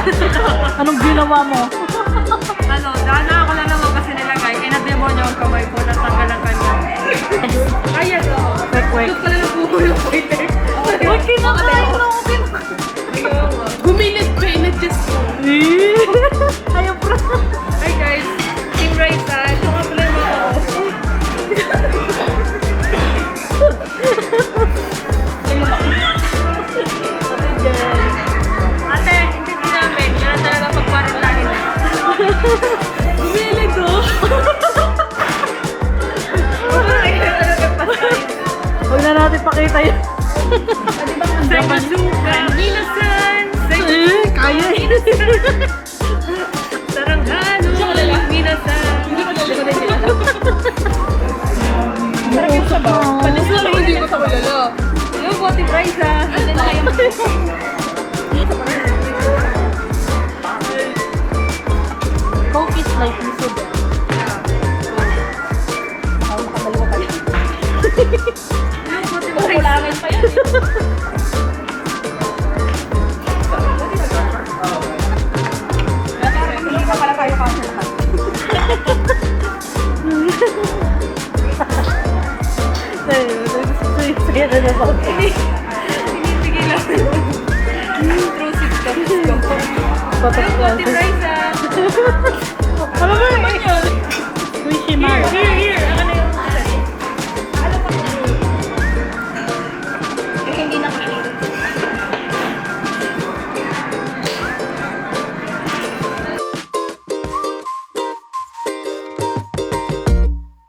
Anong ginawa mo? Ano, dana ako lang naman kasi nilagay. Ina-demo niya ang kamay ko. Natanggal ang kanya. Ayan o. Quick, quick. Doon pala napuko yung waiter. Huwag kinakain mo. Guminit pa yun. Just Ayaw bro. Hi guys. Team Raisa. Ito nga pala yung mga ako. Ate, hindi namin. Yan ang talaga pagparintahin. Gumilit ko. Huwag na natin pakita yun. Saibazuka. Minasan. Kaya eh. Saranghano. Minasan. Hindi ko din nila. Panisura hindi ko sa kulala. Hello po, Team Raisa. Ano na kayo? Coke is like miso ba? Baka makadalawa pa yun. Hello po, Team Raisa. Pa yun. Hindi ka pala tayo pa-share. Sige na na ba? Tinitigil ako. True six ka. Patok Hello po, Team Raisa.